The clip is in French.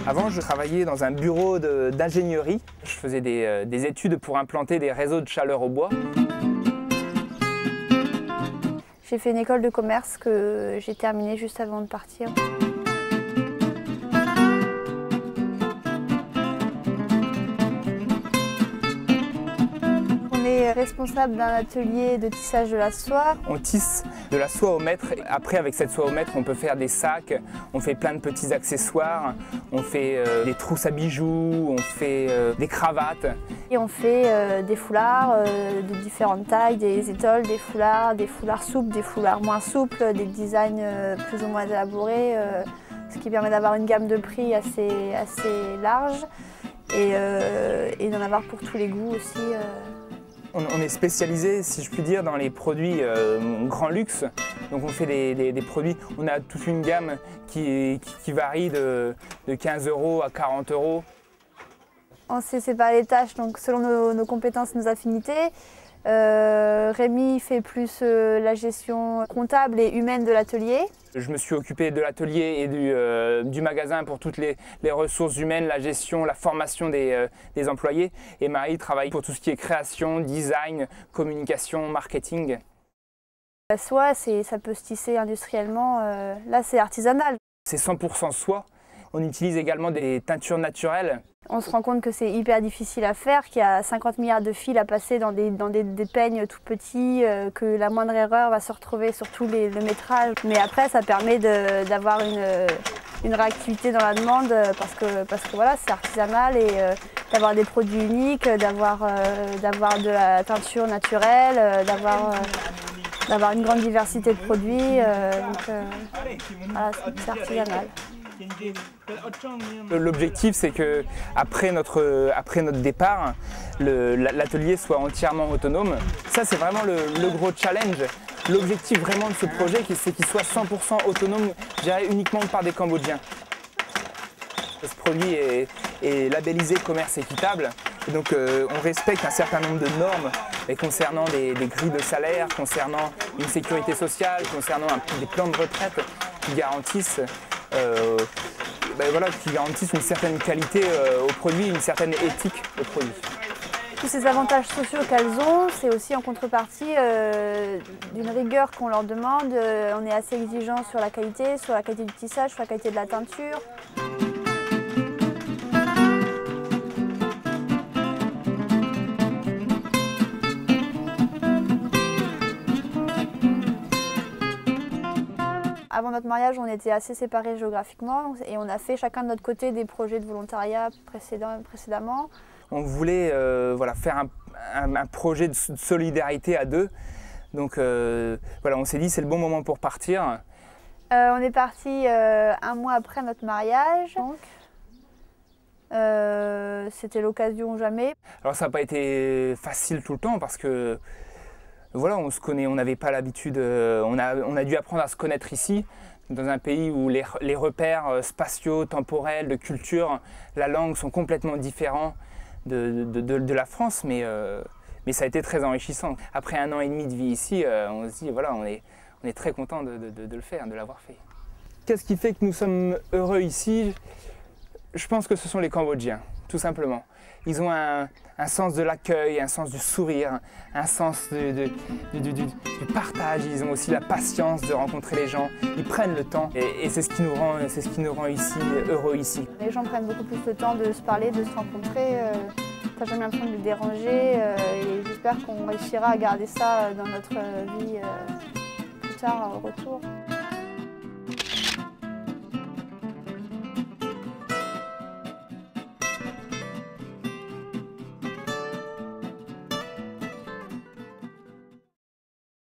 Avant, je travaillais dans un bureau d'ingénierie. Je faisais des études pour implanter des réseaux de chaleur au bois. J'ai fait une école de commerce que j'ai terminée juste avant de partir. On est responsable d'un atelier de tissage de la soie. On tisse de la soie au mètre. Après, avec cette soie au mètre, on peut faire des sacs, on fait plein de petits accessoires, on fait des trousses à bijoux, on fait des cravates. Et on fait des foulards de différentes tailles, des étoiles, des foulards souples, des foulards moins souples, des designs plus ou moins élaborés, ce qui permet d'avoir une gamme de prix assez large et d'en avoir pour tous les goûts aussi. On est spécialisé, si je puis dire, dans les produits grand luxe. Donc on fait des produits, on a toute une gamme qui varie de 15 € à 40 €. On s'est séparé les tâches donc selon nos compétences, nos affinités. Rémi fait plus la gestion comptable et humaine de l'atelier. Je me suis occupé de l'atelier et du magasin pour toutes les ressources humaines, la gestion, la formation des employés. Et Marie travaille pour tout ce qui est création, design, communication, marketing. La soie, ça peut se tisser industriellement. Là, c'est artisanal. C'est 100% soie. On utilise également des teintures naturelles. On se rend compte que c'est hyper difficile à faire, qu'il y a 50 milliards de fils à passer dans des peignes tout petits, que la moindre erreur va se retrouver sur tout le métrage. Mais après, ça permet d'avoir une réactivité dans la demande parce que voilà, c'est artisanal et d'avoir des produits uniques, d'avoir de la teinture naturelle, d'avoir une grande diversité de produits. Voilà, c'est artisanal. L'objectif, c'est que après notre départ, l'atelier soit entièrement autonome. Ça, c'est vraiment le gros challenge. L'objectif vraiment de ce projet, c'est qu'il soit 100% autonome, géré uniquement par des Cambodgiens. Ce produit est labellisé commerce équitable. Et donc on respecte un certain nombre de normes concernant des grilles de salaire, concernant une sécurité sociale, concernant des plans de retraite qui garantissent une certaine qualité au produit, une certaine éthique au produit. Tous ces avantages sociaux qu'elles ont, c'est aussi en contrepartie d'une rigueur qu'on leur demande. On est assez exigeant sur la qualité du tissage, sur la qualité de la teinture. Avant notre mariage, on était assez séparés géographiquement et on a fait chacun de notre côté des projets de volontariat précédemment. On voulait faire un projet de solidarité à deux. Donc on s'est dit c'est le bon moment pour partir. On est parti un mois après notre mariage. C'était l'occasion ou jamais. Alors ça n'a pas été facile tout le temps parce que voilà, on se connaît, on n'avait pas l'habitude, on a dû apprendre à se connaître ici, dans un pays où les repères spatiaux, temporels, de culture, la langue sont complètement différents de la France, mais ça a été très enrichissant. Après 1 an et demi de vie ici, on se dit, voilà, on est très content de le faire, de l'avoir fait. Qu'est-ce qui fait que nous sommes heureux ici? Je pense que ce sont les Cambodgiens, tout simplement. Ils ont un sens de l'accueil, un sens du sourire, un sens du partage. Ils ont aussi la patience de rencontrer les gens. Ils prennent le temps et c'est ce qui nous rend ici, heureux ici. Les gens prennent beaucoup plus le temps de se parler, de se rencontrer. T'as jamais l'impression de les déranger et j'espère qu'on réussira à garder ça dans notre vie plus tard au retour.